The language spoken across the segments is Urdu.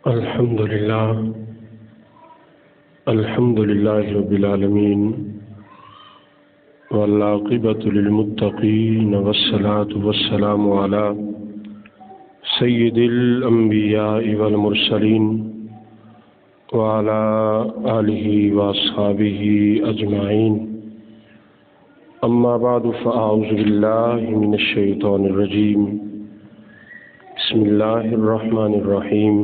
الحمد لله رب العالمين والعاقبة للمتقين والصلاة والسلام على سيد الأنبياء والمرسلين وعلى آله وأصحابه أجمعين. أما بعد فأعوذ بالله من الشيطان الرجيم. بسم الله الرحمن الرحيم.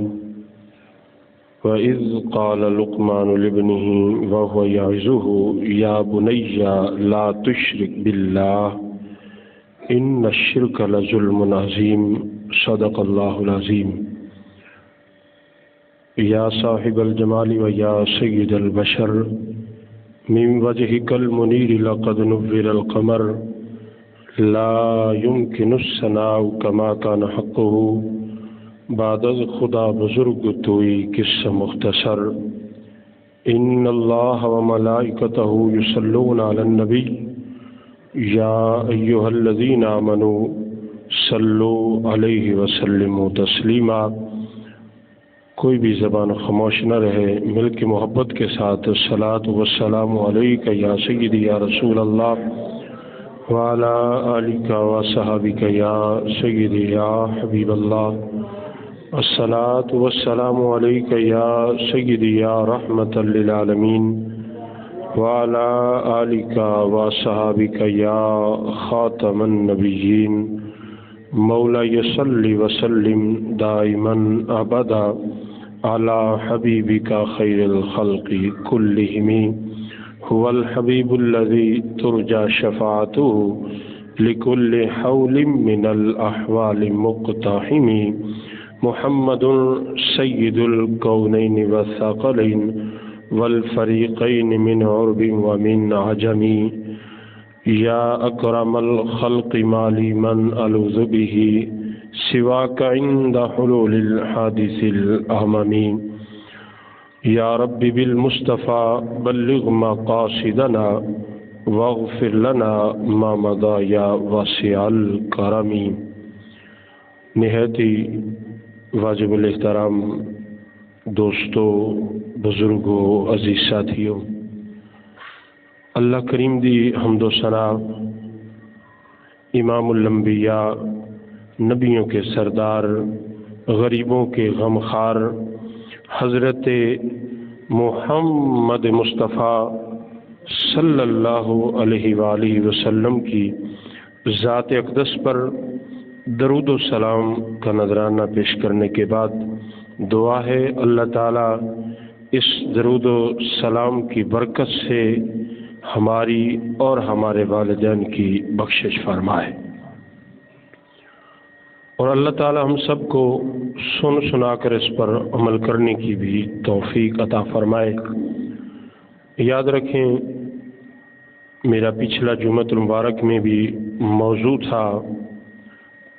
وَإِذْ قَالَ لُقْمَانُ لِابْنِهِ وَهُوَ يَعِظُهُ يَا بُنَيَّ لَا تُشْرِكْ بِاللَّهِ إِنَّ الشِّرْكَ لَظُلْمٌ عَظِيمٌ. صدق اللہ العظیم. یا صاحب الجمال و یا سید البشر من وجهك المنیر لقد نور القمر لا يمكن الثناء كما كان حقه. بعد از خدا بزرگ توئی قصہ مختصر. ان اللہ و ملائکتہ یصلون علی النبی یا ایہا الذین آمنوا صلوا علیہ وسلموا تسلیما. کوئی بھی زبان خاموش نہ رہے، مل کے محبت کے ساتھ الصلاۃ والسلام علیک یا سیدی یا رسول اللہ وعلی آلک وصحابک یا سیدی یا حبیب اللہ. الصلاۃ والسلام علیک یا سیدی یا رحمۃ للعالمین وعلی آلک وصحابک یا خاتم النبیین. مولا صلی وسلم دائما ابدا علی حبیبک خیر الخلق کلہم. هو الحبیب الذی ترجى شفاعته لكل حول من الاحوال مقتحم. محمد سید الکونین والثقلین والفریقین من عرب ومن عجم. یا اکرم الخلق مالی من الوذ به سواک عند حلول الحادث الامم. یا رب بالمصطفى بلغ مقاصدنا واغفر لنا ما مضى یا واسع الکرم. نہایت واجب الاحترام دوستو، بزرگوں، عزیز ساتھیوں، اللہ کریم دی حمد و ثنا امام الانبیاء، نبیوں کے سردار، غریبوں کے غمخوار حضرت محمد مصطفیٰ صلی اللہ علیہ وآلہ وسلم کی ذات اقدس پر درود و سلام کا نذرانہ پیش کرنے کے بعد دعا ہے اللہ تعالیٰ اس درود و سلام کی برکت سے ہماری اور ہمارے والدین کی بخشش فرمائے، اور اللہ تعالیٰ ہم سب کو سن سنا کر اس پر عمل کرنے کی بھی توفیق عطا فرمائے. یاد رکھیں میرا پچھلا جمعۃ المبارک میں بھی موضوع تھا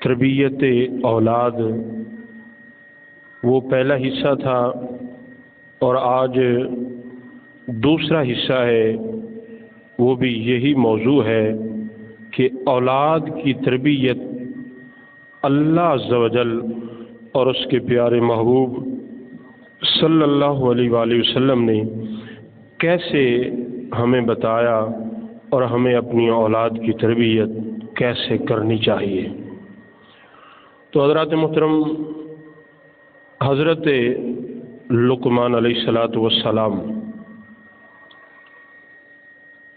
تربیت اولاد. وہ پہلا حصہ تھا اور آج دوسرا حصہ ہے، وہ بھی یہی موضوع ہے کہ اولاد کی تربیت اللہ عز و جل اور اس کے پیارے محبوب صلی اللہ علیہ وآلہ وسلم نے کیسے ہمیں بتایا اور ہمیں اپنی اولاد کی تربیت کیسے کرنی چاہیے. تو حضرات محترم، حضرت لقمان علیہ السلام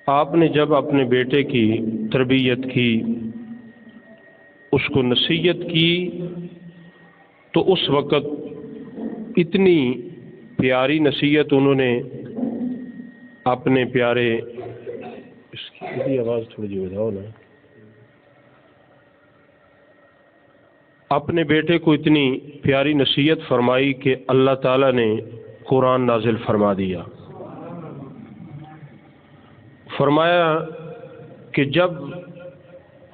آپ نے جب اپنے بیٹے کی تربیت کی، اس کو نصیحت کی، تو اس وقت اتنی پیاری نصیحت انہوں نے اپنے پیارے، اس کی آواز تھوڑی جی بتاؤ نا، اپنے بیٹے کو اتنی پیاری نصیحت فرمائی کہ اللہ تعالیٰ نے قرآن نازل فرما دیا. فرمایا کہ جب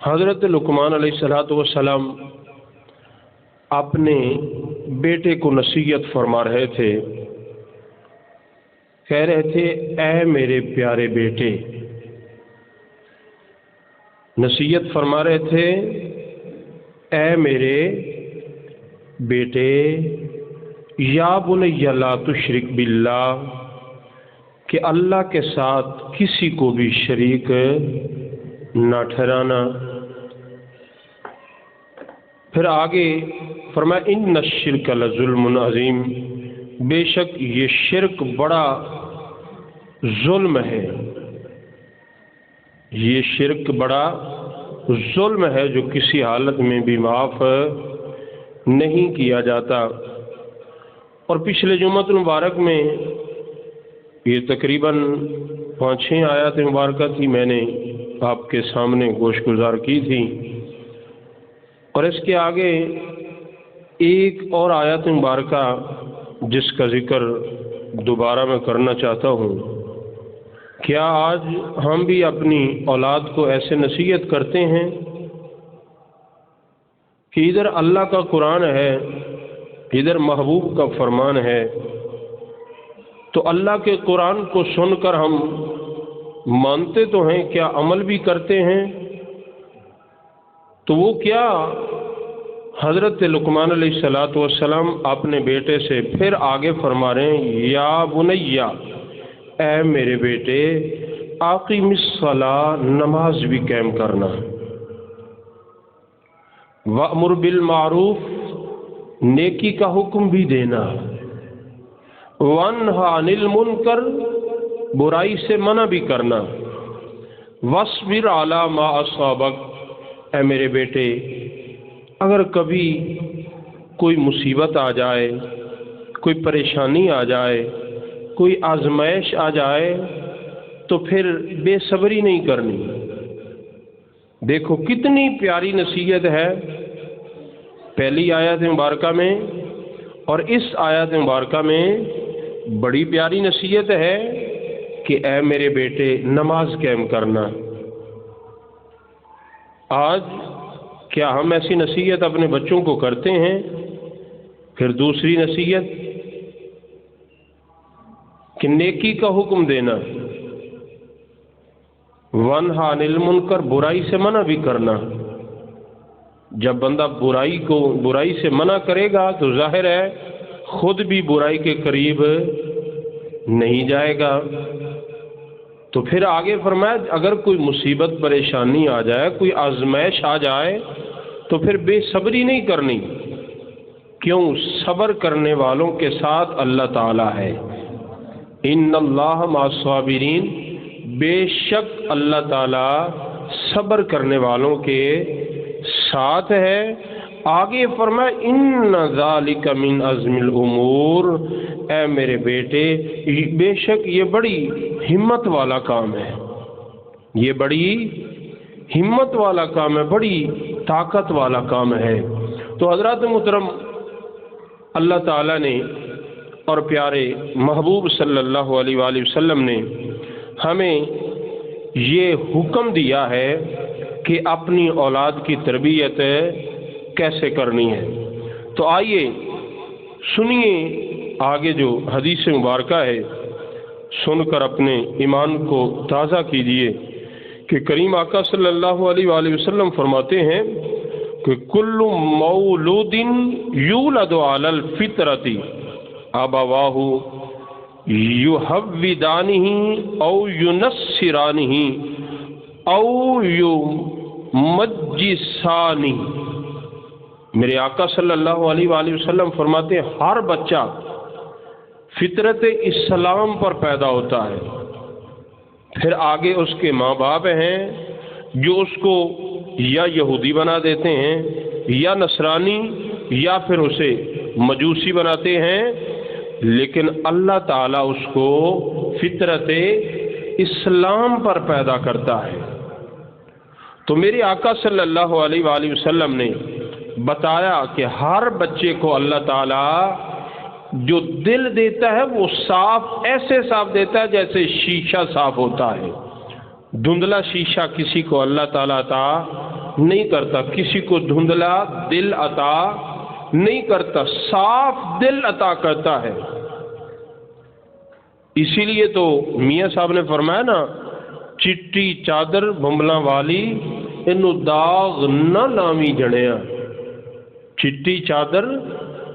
حضرت لقمان علیہ السلام اپنے بیٹے کو نصیحت فرما رہے تھے، کہہ رہے تھے اے میرے پیارے بیٹے، نصیحت فرما رہے تھے اے میرے بیٹے یا بنی لا تشرک باللہ کہ اللہ کے ساتھ کسی کو بھی شریک نہ ٹھہرانا۔ پھر آگے فرمایا ان الشرک لظلم عظیم، بے شک یہ شرک بڑا ظلم ہے، یہ شرک بڑا ظلم ہے جو کسی حالت میں بھی معاف نہیں کیا جاتا۔ اور پچھلے جمعۃ المبارک میں یہ تقریباً 5-6 آیات مبارکہ تھی، میں نے آپ کے سامنے گوش گزار کی تھی، اور اس کے آگے ایک اور آیات مبارکہ جس کا ذکر دوبارہ میں کرنا چاہتا ہوں۔ کیا آج ہم بھی اپنی اولاد کو ایسے نصیحت کرتے ہیں کہ ادھر اللہ کا قرآن ہے، ادھر محبوب کا فرمان ہے، تو اللہ کے قرآن کو سن کر ہم مانتے تو ہیں، کیا عمل بھی کرتے ہیں؟ تو وہ کیا حضرت لقمان علیہ السلام اپنے بیٹے سے پھر آگے فرما رہے ہیں، یا بنیا، اے میرے بیٹے، اقیم الصلاۃ، نماز بھی قائم کرنا، وامر بالمعروف، نیکی کا حکم بھی دینا، وانہا عن المنکر، برائی سے منع بھی کرنا، واصبر علی ما اصابک، اے میرے بیٹے اگر کبھی کوئی مصیبت آ جائے، کوئی پریشانی آ جائے، کوئی آزمائش آ جائے تو پھر بے صبری نہیں کرنی۔ دیکھو کتنی پیاری نصیحت ہے پہلی آیت مبارکہ میں، اور اس آیت مبارکہ میں بڑی پیاری نصیحت ہے کہ اے میرے بیٹے نماز قائم کرنا۔ آج کیا ہم ایسی نصیحت اپنے بچوں کو کرتے ہیں؟ پھر دوسری نصیحت کہ نیکی کا حکم دینا، وانہا عن المنکر، برائی سے منع بھی کرنا۔ جب بندہ برائی سے منع کرے گا تو ظاہر ہے خود بھی برائی کے قریب نہیں جائے گا۔ تو پھر آگے فرمایا اگر کوئی مصیبت پریشانی آ جائے، کوئی آزمائش آ جائے تو پھر بے صبری نہیں کرنی۔ کیوں؟ صبر کرنے والوں کے ساتھ اللہ تعالی ہے۔ ان اللہ مع الصابرین، بے شک اللہ تعالی صبر کرنے والوں کے ساتھ ہے۔ آگے فرمایا ان ذالک من عزم الامور، اے میرے بیٹے بے شک یہ بڑی ہمت والا کام ہے، یہ بڑی ہمت والا کام ہے، بڑی طاقت والا کام ہے۔ تو حضرات محترم، اللہ تعالیٰ نے اور پیارے محبوب صلی اللہ علیہ وآلہ وسلم نے ہمیں یہ حکم دیا ہے کہ اپنی اولاد کی تربیت کیسے کرنی ہے۔ تو آئیے سنیے آگے جو حدیث مبارکہ ہے، سن کر اپنے ایمان کو تازہ کیجیے کہ کریم آقا صلی اللہ علیہ وآلہ وسلم فرماتے ہیں کہ کل مولود یولد علی الفطرۃ ابواہ یحودانہ او ینصرانہ او یمجسانہ۔ میرے آقا صلی اللہ علیہ وآلہ وسلم فرماتے ہیں ہر بچہ فطرت اسلام پر پیدا ہوتا ہے، پھر آگے اس کے ماں باپ ہیں جو اس کو یا یہودی بنا دیتے ہیں یا نصرانی یا پھر اسے مجوسی بناتے ہیں، لیکن اللہ تعالیٰ اس کو فطرت اسلام پر پیدا کرتا ہے۔ تو میرے آقا صلی اللہ علیہ وآلہ وسلم نے بتایا کہ ہر بچے کو اللہ تعالیٰ جو دل دیتا ہے وہ صاف، ایسے صاف دیتا ہے جیسے شیشہ صاف ہوتا ہے۔ دھندلا شیشہ کسی کو اللہ تعالیٰ عطا نہیں کرتا، کسی کو دھندلا دل عطا نہیں کرتا، صاف دل عطا کرتا ہے۔ اسی لیے تو میاں صاحب نے فرمایا نا، چٹی چادر بمبلا والی انو داغ نہ لاوی جڑیاں۔ چٹی چادر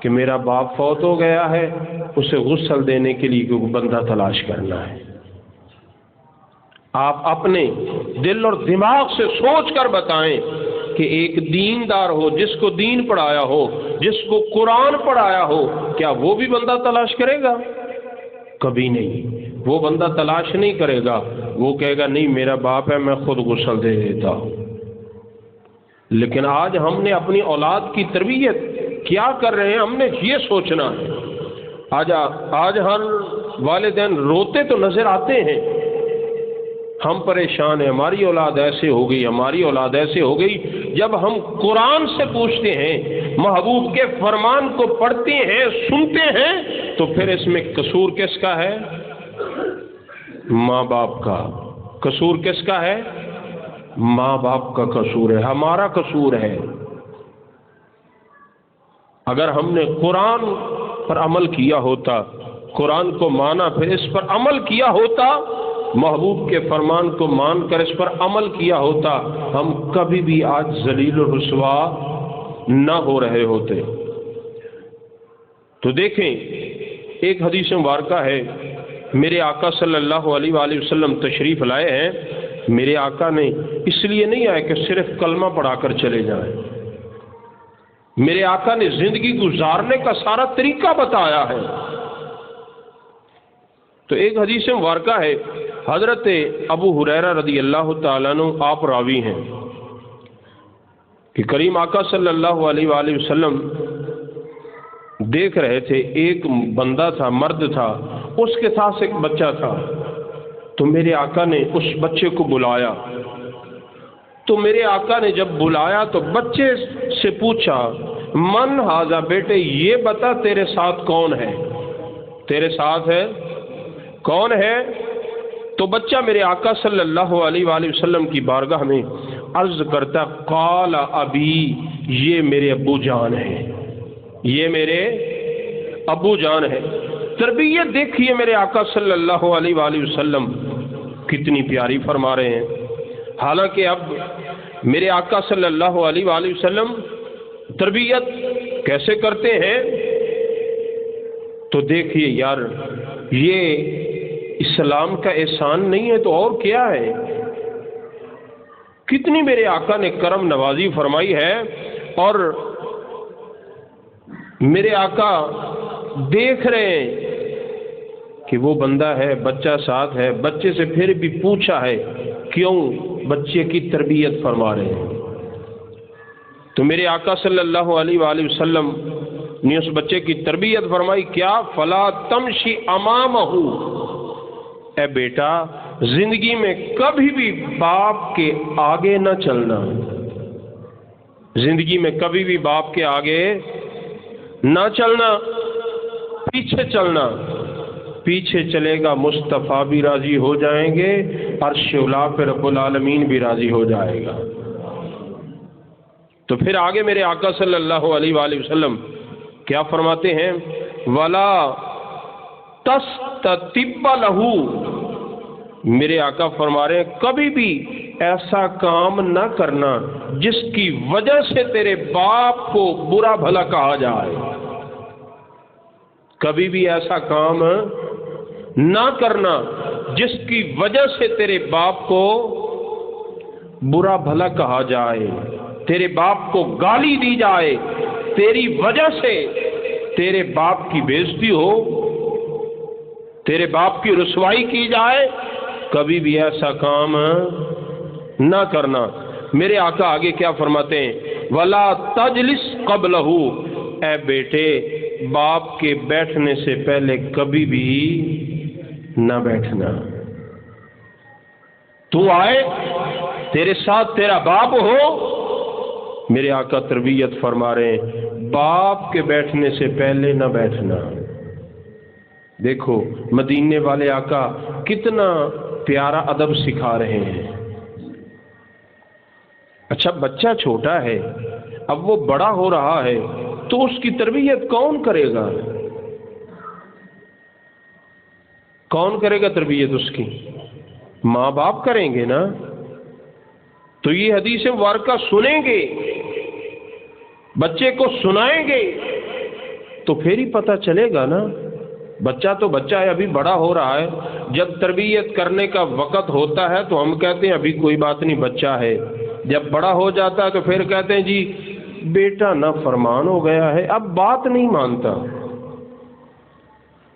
کہ میرا باپ فوت ہو گیا ہے، اسے غسل دینے کے لیے کوئی بندہ تلاش کرنا ہے۔ آپ اپنے دل اور دماغ سے سوچ کر بتائیں کہ ایک دیندار ہو، جس کو دین پڑھایا ہو، جس کو قرآن پڑھایا ہو، کیا وہ بھی بندہ تلاش کرے گا؟ کبھی نہیں۔ وہ بندہ تلاش نہیں کرے گا، وہ کہے گا نہیں میرا باپ ہے، میں خود غسل دے دیتا ہوں۔ لیکن آج ہم نے اپنی اولاد کی تربیت کیا کر رہے ہیں، ہم نے یہ سوچنا ہے۔ آج ہر والدین روتے تو نظر آتے ہیں، ہم پریشان ہیں، ہماری اولاد ایسے ہو گئی، ہماری اولاد ایسے ہو گئی۔ جب ہم قرآن سے پوچھتے ہیں، محبوب کے فرمان کو پڑھتے ہیں، سنتے ہیں، تو پھر اس میں قصور کس کا ہے؟ ماں باپ کا۔ قصور کس کا ہے؟ ماں باپ کا قصور ہے، ہمارا قصور ہے۔ اگر ہم نے قرآن پر عمل کیا ہوتا، قرآن کو مانا، پھر اس پر عمل کیا ہوتا، محبوب کے فرمان کو مان کر اس پر عمل کیا ہوتا، ہم کبھی بھی آج ذلیل و رسوا نہ ہو رہے ہوتے۔ تو دیکھیں، ایک حدیث مبارکہ ہے، میرے آقا صلی اللہ علیہ وآلہ وسلم تشریف لائے ہیں۔ میرے آقا نے اس لیے نہیں آئے کہ صرف کلمہ پڑھا کر چلے جائیں، میرے آقا نے زندگی گزارنے کا سارا طریقہ بتایا ہے۔ تو ایک حدیث مبارکہ ہے، حضرت ابو ہریرہ رضی اللہ تعالیٰ عنہ آپ راوی ہیں کہ کریم آقا صلی اللہ علیہ وآلہ وسلم دیکھ رہے تھے، ایک بندہ تھا، مرد تھا، اس کے ساتھ ایک بچہ تھا۔ تو میرے آقا نے اس بچے کو بلایا، تو میرے آقا نے جب بلایا تو بچے سے پوچھا، من ھذا، بیٹے یہ بتا تیرے ساتھ کون ہے، تیرے ساتھ ہے کون ہے؟ تو بچہ میرے آقا صلی اللہ علیہ وآلہ وسلم کی بارگاہ میں عرض کرتا، قال ابی، یہ میرے ابو جان ہے، یہ میرے ابو جان ہے۔ تربیت دیکھیے میرے آقا صلی اللہ علیہ وآلہ وسلم کتنی پیاری فرما رہے ہیں۔ حالانکہ اب میرے آقا صلی اللہ علیہ وآلہ وسلم تربیت کیسے کرتے ہیں، تو دیکھیے یار، یہ اسلام کا احسان نہیں ہے تو اور کیا ہے؟ کتنی میرے آقا نے کرم نوازی فرمائی ہے، اور میرے آقا دیکھ رہے ہیں کہ وہ بندہ ہے، بچہ ساتھ ہے، بچے سے پھر بھی پوچھا ہے، کیوں؟ بچے کی تربیت فرما رہے ہیں۔ تو میرے آقا صلی اللہ علیہ وآلہ وسلم نے اس بچے کی تربیت فرمائی، کیا؟ فلا تمشی امامہ، اے بیٹا زندگی میں کبھی بھی باپ کے آگے نہ چلنا، زندگی میں کبھی بھی باپ کے آگے نہ چلنا، پیچھے چلنا، پیچھے چلے گا مصطفیٰ بھی راضی ہو جائیں گے، عرش اولا پہ رب العالمین بھی راضی ہو جائے گا۔ تو پھر آگے میرے آقا صلی اللہ علیہ وآلہ وسلم کیا فرماتے ہیں؟ وَلَا تَسْتَتِبَّ لَهُ، میرے آقا فرما رہے ہیں کبھی بھی ایسا کام نہ کرنا جس کی وجہ سے تیرے باپ کو برا بھلا کہا جائے، کبھی بھی ایسا کام نہ کرنا جس کی وجہ سے تیرے باپ کو برا بھلا کہا جائے، تیرے باپ کو گالی دی جائے، تیری وجہ سے تیرے باپ کی بےزتی ہو، تیرے باپ کی رسوائی کی جائے، کبھی بھی ایسا کام نہ کرنا۔ میرے آقا آگے کیا فرماتے ہیں؟ وَلَا تَجْلِسْ قَبْلَهُ، اے بیٹے باپ کے بیٹھنے سے پہلے کبھی بھی نہ بیٹھنا۔ تو آئے، تیرے ساتھ تیرا باپ ہو، میرے آقا تربیت فرما رہے ہیں باپ کے بیٹھنے سے پہلے نہ بیٹھنا۔ دیکھو مدینے والے آقا کتنا پیارا ادب سکھا رہے ہیں۔ اچھا بچہ چھوٹا ہے، اب وہ بڑا ہو رہا ہے، تو اس کی تربیت کون کرے گا؟ کون کرے گا تربیت اس کی؟ ماں باپ کریں گے نا۔ تو یہ حدیث مبارکہ سنیں گے، بچے کو سنائیں گے، تو پھر ہی پتہ چلے گا نا. بچہ تو بچہ ہے، ابھی بڑا ہو رہا ہے. جب تربیت کرنے کا وقت ہوتا ہے تو ہم کہتے ہیں ابھی کوئی بات نہیں بچہ ہے. جب بڑا ہو جاتا ہے تو پھر کہتے ہیں جی بیٹا نافرمان ہو گیا ہے، اب بات نہیں مانتا.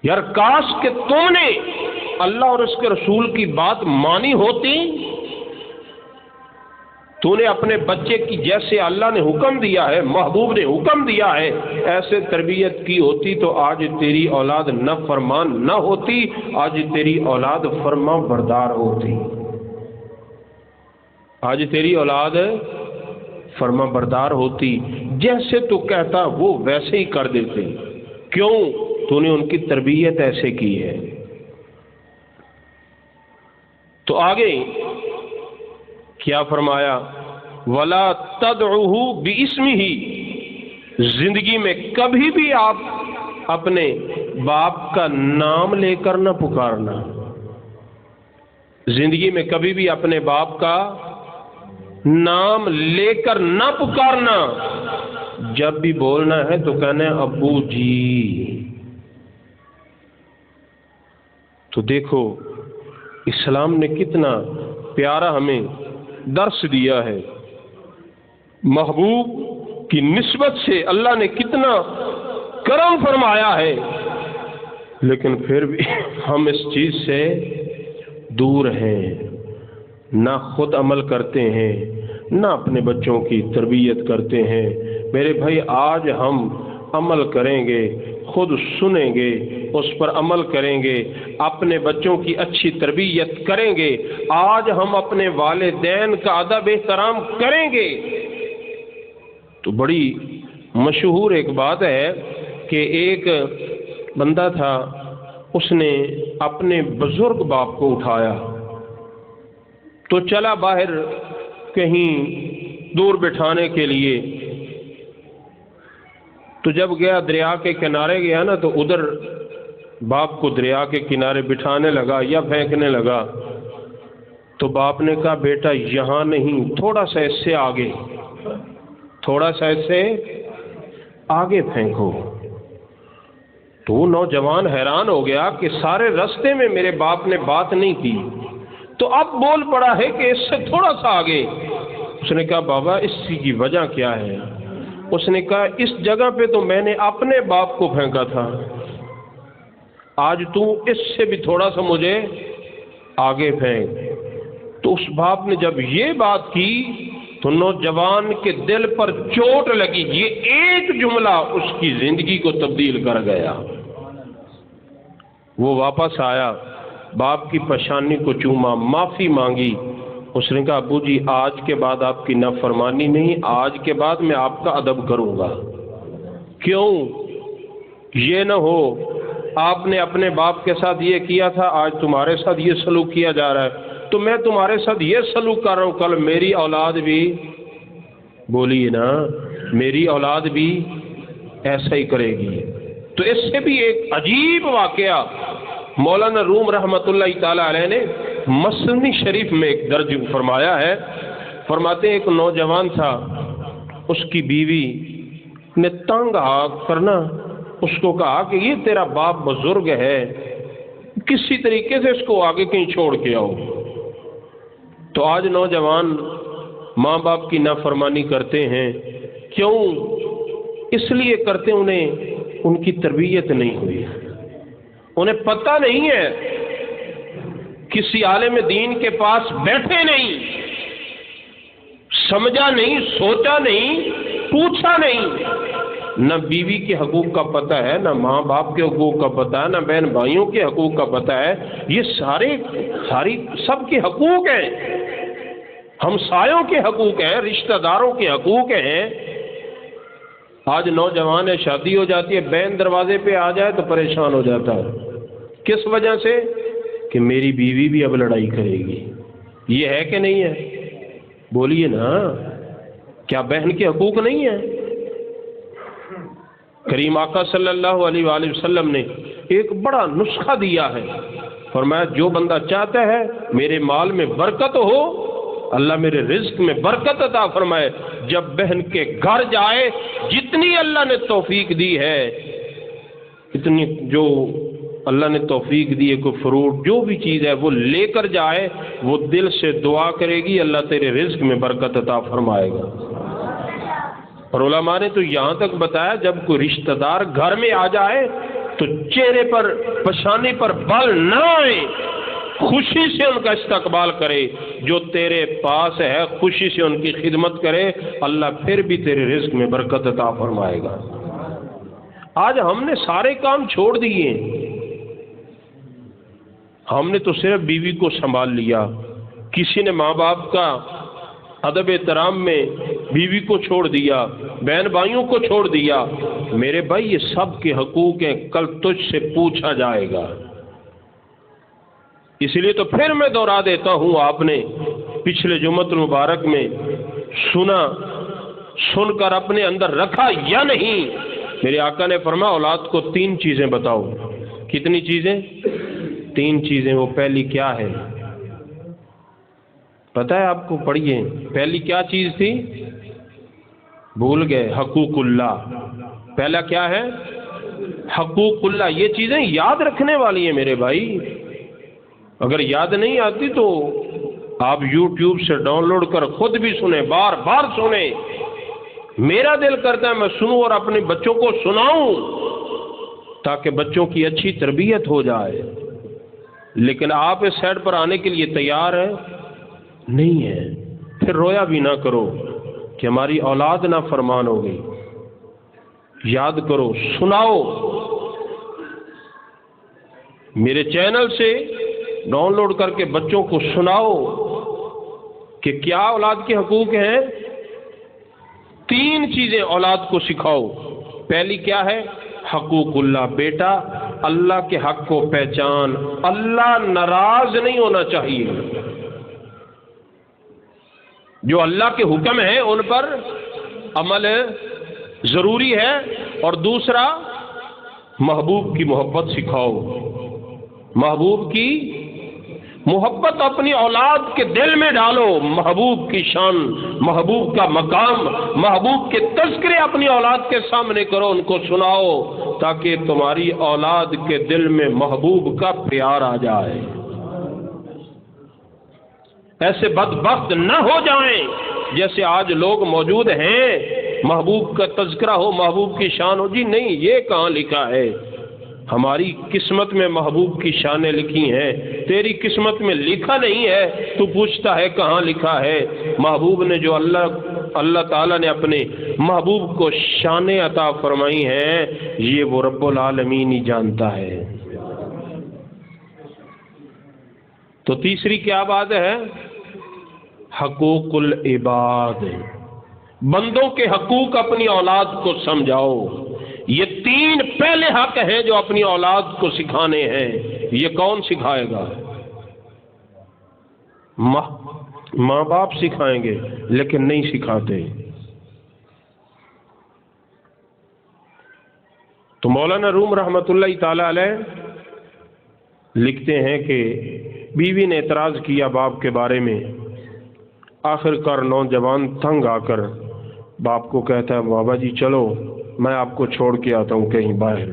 یار کاش کہ تم نے اللہ اور اس کے رسول کی بات مانی ہوتی، تو نے اپنے بچے کی جیسے اللہ نے حکم دیا ہے، محبوب نے حکم دیا ہے، ایسے تربیت کی ہوتی تو آج تیری اولاد نافرمان نہ ہوتی، آج تیری اولاد فرما بردار ہوتی. آج تیری اولاد فرما بردار ہوتی. جیسے تو کہتا وہ ویسے ہی کر دیتے. کیوں؟ تو نے ان کی تربیت ایسے کی ہے. تو آگے کیا فرمایا؟ وَلَا تَدْعُهُ بِاسْمِهِ، زندگی میں کبھی بھی آپ اپنے باپ کا نام لے کر نہ پکارنا. زندگی میں کبھی بھی اپنے باپ کا نام لے کر نہ پکارنا. جب بھی بولنا ہے تو کہنا ہے ابو جی. تو دیکھو اسلام نے کتنا پیارا ہمیں درس دیا ہے. محبوب کی نسبت سے اللہ نے کتنا کرم فرمایا ہے، لیکن پھر بھی ہم اس چیز سے دور ہیں. نہ خود عمل کرتے ہیں، نہ اپنے بچوں کی تربیت کرتے ہیں. میرے بھائی آج ہم عمل کریں گے، خود سنیں گے، اس پر عمل کریں گے، اپنے بچوں کی اچھی تربیت کریں گے. آج ہم اپنے والدین کا ادب احترام کریں گے. تو بڑی مشہور ایک بات ہے کہ ایک بندہ تھا، اس نے اپنے بزرگ باپ کو اٹھایا تو چلا باہر کہیں دور بٹھانے کے لیے. تو جب گیا دریا کے کنارے گیا نا تو ادھر باپ کو دریا کے کنارے بٹھانے لگا یا پھینکنے لگا. تو باپ نے کہا بیٹا یہاں نہیں، تھوڑا سا اس سے آگے، تھوڑا سا اس سے آگے پھینکو. تو وہ نوجوان حیران ہو گیا کہ سارے راستے میں میرے باپ نے بات نہیں کی، تو اب بول پڑا ہے کہ اس سے تھوڑا سا آگے. اس نے کہا بابا اس کی وجہ کیا ہے؟ اس نے کہا اس جگہ پہ تو میں نے اپنے باپ کو پھینکا تھا، آج تو اس سے بھی تھوڑا سا مجھے آگے پھینک. تو اس باپ نے جب یہ بات کی تو نوجوان کے دل پر چوٹ لگی. یہ ایک جملہ اس کی زندگی کو تبدیل کر گیا. وہ واپس آیا، باپ کی پیشانی کو چوما، معافی مانگی. اس نے کہا ابو جی آج کے بعد آپ کی نافرمانی نہیں، آج کے بعد میں آپ کا ادب کروں گا. کیوں؟ یہ نہ ہو آپ نے اپنے باپ کے ساتھ یہ کیا تھا، آج تمہارے ساتھ یہ سلوک کیا جا رہا ہے، تو میں تمہارے ساتھ یہ سلوک کر رہا ہوں، کل میری اولاد بھی، بولیے نا، میری اولاد بھی ایسا ہی کرے گی. تو اس سے بھی ایک عجیب واقعہ مولانا روم رحمۃ اللہ تعالی علیہ نے مسنی شریف میں ایک درج فرمایا ہے. فرماتے ہیں ایک نوجوان تھا، اس کی بیوی نے تنگ آ کرنا اس کو کہا کہ یہ تیرا باپ بزرگ ہے، کسی طریقے سے اس کو آگے کہیں چھوڑ کے آؤ. تو آج نوجوان ماں باپ کی نافرمانی کرتے ہیں. کیوں؟ اس لیے کرتے انہیں ان کی تربیت نہیں ہوئی، انہیں پتہ نہیں ہے، کسی عالم دین کے پاس بیٹھے نہیں، سمجھا نہیں، سوچا نہیں، پوچھا نہیں. نہ بیوی کے حقوق کا پتہ ہے، نہ ماں باپ کے حقوق کا پتہ ہے، نہ بہن بھائیوں کے حقوق کا پتہ ہے. یہ ساری سب کے حقوق ہیں، ہمسایوں کے حقوق ہیں، رشتہ داروں کے حقوق ہیں. آج نوجوان ہے، شادی ہو جاتی ہے، بہن دروازے پہ آ جائے تو پریشان ہو جاتا ہے. کس وجہ سے؟ کہ میری بیوی بھی اب لڑائی کرے گی. یہ ہے کہ نہیں ہے؟ بولیے نا، کیا بہن کے حقوق نہیں ہیں؟ کریم آقا صلی اللہ علیہ وآلہ وسلم نے ایک بڑا نسخہ دیا ہے. فرمایا جو بندہ چاہتا ہے میرے مال میں برکت ہو، اللہ میرے رزق میں برکت عطا فرمائے، جب بہن کے گھر جائے جتنی اللہ نے توفیق دی ہے اتنی جو اللہ نے توفیق دی ہے، کوئی فروٹ جو بھی چیز ہے وہ لے کر جائے، وہ دل سے دعا کرے گی، اللہ تیرے رزق میں برکت عطا فرمائے گا۔ اور علماء نے تو یہاں تک بتایا جب کوئی رشتہ دار گھر میں آ جائے تو چہرے پر پشانے پر بال نہ آئے، خوشی سے ان کا استقبال کرے، جو تیرے پاس ہے خوشی سے ان کی خدمت کرے، اللہ پھر بھی تیرے رزق میں برکت عطا فرمائے گا۔ آج ہم نے سارے کام چھوڑ دیے، ہم نے تو صرف بیوی کو سنبھال لیا، کسی نے ماں باپ کا ادب احترام میں بیوی کو چھوڑ دیا، بہن بھائیوں کو چھوڑ دیا۔ میرے بھائی یہ سب کے حقوق ہیں، کل تجھ سے پوچھا جائے گا۔ اس لیے تو پھر میں دوہرا دیتا ہوں، آپ نے پچھلے جمعۃ المبارک میں سنا، سن کر اپنے اندر رکھا یا نہیں؟ میرے آقا نے فرمایا اولاد کو 3 چیزیں بتاؤ۔ کتنی چیزیں؟ 3 چیزیں۔ وہ پہلی کیا ہے پتہ ہے آپ کو؟ پڑھیے، پہلی کیا چیز تھی؟ بھول گئے؟ حقوق اللہ۔ پہلا کیا ہے؟ حقوق اللہ۔ یہ چیزیں یاد رکھنے والی ہیں میرے بھائی، اگر یاد نہیں آتی تو آپ یوٹیوب سے ڈاؤن لوڈ کر خود بھی سنیں، بار بار سنیں۔ میرا دل کرتا ہے میں سنوں اور اپنے بچوں کو سناؤں تاکہ بچوں کی اچھی تربیت ہو جائے، لیکن آپ اس سائڈ پر آنے کے لیے تیار ہیں نہیں ہے، پھر رویا بھی نہ کرو کہ ہماری اولاد نہ فرمان ہو گئی۔ یاد کرو، سناؤ، میرے چینل سے ڈاؤن لوڈ کر کے بچوں کو سناؤ کہ کیا اولاد کے حقوق ہیں۔ 3 چیزیں اولاد کو سکھاؤ۔ پہلی کیا ہے؟ حقوق اللہ۔ بیٹا اللہ کے حق کو پہچان، اللہ ناراض نہیں ہونا چاہیے، جو اللہ کے حکم ہیں ان پر عمل ضروری ہے۔ اور دوسرا، محبوب کی محبت سکھاؤ۔ محبوب کی محبت اپنی اولاد کے دل میں ڈالو، محبوب کی شان، محبوب کا مقام، محبوب کے تذکرے اپنی اولاد کے سامنے کرو، ان کو سناؤ تاکہ تمہاری اولاد کے دل میں محبوب کا پیار آ جائے، ایسے بدبخت نہ ہو جائیں جیسے آج لوگ موجود ہیں، محبوب کا تذکرہ ہو، محبوب کی شان ہو۔ جی نہیں، یہ کہاں لکھا ہے؟ ہماری قسمت میں محبوب کی شانیں لکھی ہیں، تیری قسمت میں لکھا نہیں ہے، تو پوچھتا ہے کہاں لکھا ہے؟ محبوب نے جو اللہ تعالیٰ نے اپنے محبوب کو شانیں عطا فرمائی ہیں، یہ وہ رب العالمین ہی جانتا ہے۔ تو تیسری کیا بات ہے؟ حقوق العباد، بندوں کے حقوق اپنی اولاد کو سمجھاؤ۔ یہ 3 پہلے حق ہیں جو اپنی اولاد کو سکھانے ہیں۔ یہ کون سکھائے گا؟ ماں باپ سکھائیں گے، لیکن نہیں سکھاتے۔ تو مولانا روم رحمۃ اللہ تعالی علیہ لکھتے ہیں کہ بیوی نے اعتراض کیا باپ کے بارے میں، آخر کار نوجوان تنگ آ کر باپ کو کہتا ہے بابا جی چلو میں آپ کو چھوڑ کے آتا ہوں کہیں باہر،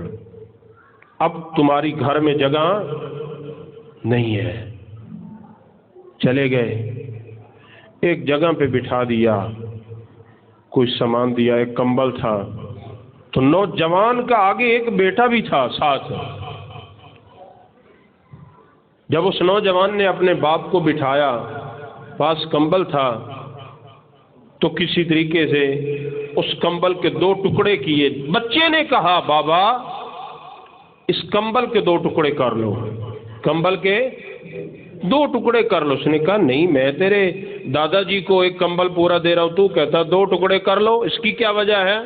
اب تمہاری گھر میں جگہ نہیں ہے۔ چلے گئے، ایک جگہ پہ بٹھا دیا، کوئی سامان دیا، ایک کمبل تھا، تو نوجوان کا آگے ایک بیٹا بھی تھا ساتھ۔ جب اس نوجوان نے اپنے باپ کو بٹھایا، پاس کمبل تھا، تو کسی طریقے سے اس کمبل کے 2 ٹکڑے کیے۔ بچے نے کہا بابا اس کمبل کے 2 ٹکڑے کر لو، کمبل کے 2 ٹکڑے کر لو۔ اس نے کہا نہیں، میں تیرے دادا جی کو ایک کمبل پورا دے رہا ہوں، تو کہتا 2 ٹکڑے کر لو، اس کی کیا وجہ ہے؟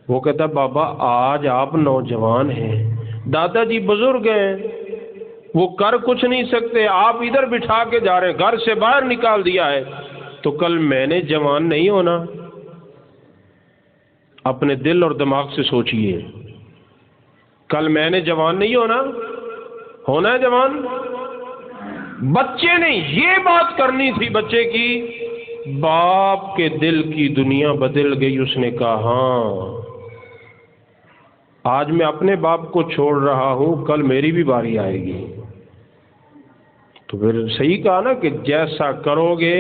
وہ کہتا بابا آج آپ نوجوان ہیں، دادا جی بزرگ ہیں، وہ کر کچھ نہیں سکتے، آپ ادھر بٹھا کے جا رہے ہیں، گھر سے باہر نکال دیا ہے، تو کل میں نے جوان نہیں ہونا؟ اپنے دل اور دماغ سے سوچئے، کل میں نے جوان نہیں ہونا ہے جوان؟ بچے نے یہ بات کرنی تھی بچے کی، باپ کے دل کی دنیا بدل گئی۔ اس نے کہا ہاں آج میں اپنے باپ کو چھوڑ رہا ہوں، کل میری بھی باری آئے گی۔ تو پھر صحیح کہا نا کہ جیسا کرو گے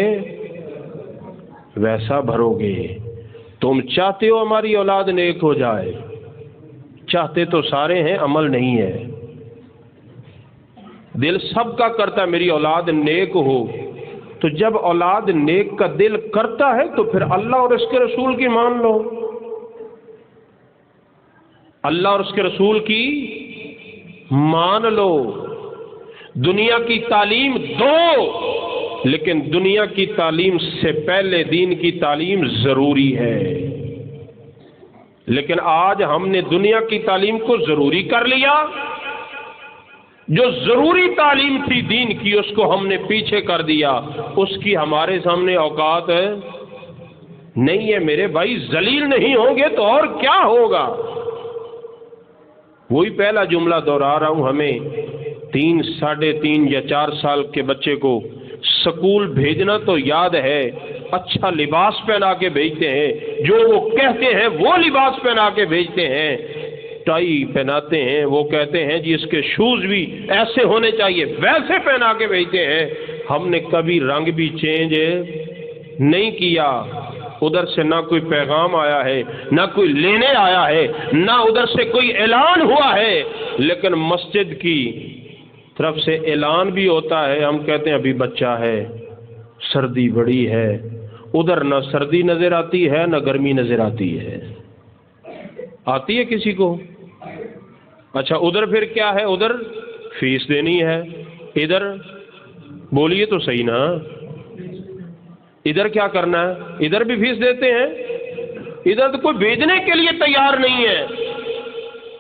ویسا بھرو گے۔ تم چاہتے ہو ہماری اولاد نیک ہو جائے، چاہتے تو سارے ہیں، عمل نہیں ہے۔ دل سب کا کرتا ہے میری اولاد نیک ہو، تو جب اولاد نیک کا دل کرتا ہے تو پھر اللہ اور اس کے رسول کی مان لو، اللہ اور اس کے رسول کی مان لو۔ دنیا کی تعلیم دو، لیکن دنیا کی تعلیم سے پہلے دین کی تعلیم ضروری ہے۔ لیکن آج ہم نے دنیا کی تعلیم کو ضروری کر لیا، جو ضروری تعلیم تھی دین کی اس کو ہم نے پیچھے کر دیا، اس کی ہمارے سامنے اوقات نہیں ہے۔ میرے بھائی ذلیل نہیں ہوں گے تو اور کیا ہوگا؟ وہی پہلا جملہ دوہرا رہا ہوں، ہمیں 3, 3.5 یا 4 سال کے بچے کو سکول بھیجنا تو یاد ہے، اچھا لباس پہنا کے بھیجتے ہیں، جو وہ کہتے ہیں وہ لباس پہنا کے بھیجتے ہیں، ٹائی پہناتے ہیں، وہ کہتے ہیں جی اس کے شوز بھی ایسے ہونے چاہیے، ویسے پہنا کے بھیجتے ہیں۔ ہم نے کبھی رنگ بھی چینج نہیں کیا، ادھر سے نہ کوئی پیغام آیا ہے، نہ کوئی لینے آیا ہے، نہ ادھر سے کوئی اعلان ہوا ہے، لیکن مسجد کی طرف سے اعلان بھی ہوتا ہے، ہم کہتے ہیں ابھی بچہ ہے، سردی بڑی ہے، ادھر نہ سردی نظر آتی ہے نہ گرمی نظر آتی ہے، آتی ہے کسی کو؟ اچھا ادھر پھر کیا ہے؟ ادھر فیس دینی ہے، ادھر بولیے تو صحیح نا، ادھر کیا کرنا ہے؟ ادھر بھی فیس دیتے ہیں، ادھر تو کوئی بھیجنے کے لیے تیار نہیں ہے۔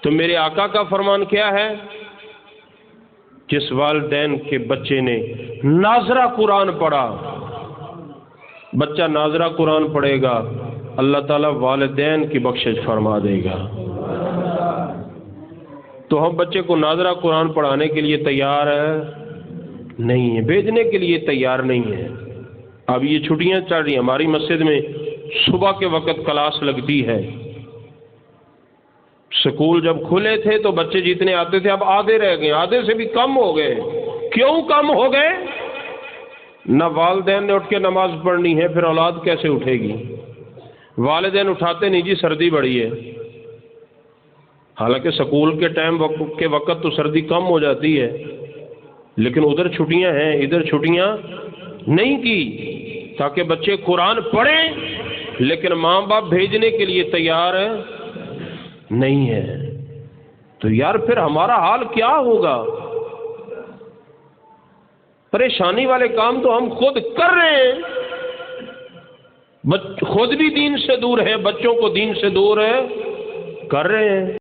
تو میرے آقا کا فرمان کیا ہے؟ جس والدین کے بچے نے ناظرہ قرآن پڑھا، بچہ ناظرہ قرآن پڑھے گا، اللہ تعالیٰ والدین کی بخشش فرما دے گا۔ تو ہم بچے کو ناظرہ قرآن پڑھانے کے لیے تیار نہیں ہیں، بھیجنے کے لیے تیار نہیں ہیں۔ اب یہ چھٹیاں چل رہی ہیں، ہماری مسجد میں صبح کے وقت کلاس لگتی ہے۔ سکول جب کھلے تھے تو بچے جتنے آتے تھے اب آدھے رہ گئے، آدھے سے بھی کم ہو گئے۔ کیوں کم ہو گئے؟ نہ والدین نے اٹھ کے نماز پڑھنی ہے، پھر اولاد کیسے اٹھے گی؟ والدین اٹھاتے نہیں جی سردی بڑی ہے، حالانکہ سکول کے ٹائم کے وقت تو سردی کم ہو جاتی ہے، لیکن ادھر چھٹیاں ہیں، ادھر چھٹیاں نہیں کی تاکہ بچے قرآن پڑھیں، لیکن ماں باپ بھیجنے کے لیے تیار نہیں ہے۔ تو یار پھر ہمارا حال کیا ہوگا؟ پریشانی والے کام تو ہم خود کر رہے ہیں، خود بھی دین سے دور ہے، بچوں کو دین سے دور کر رہے ہیں۔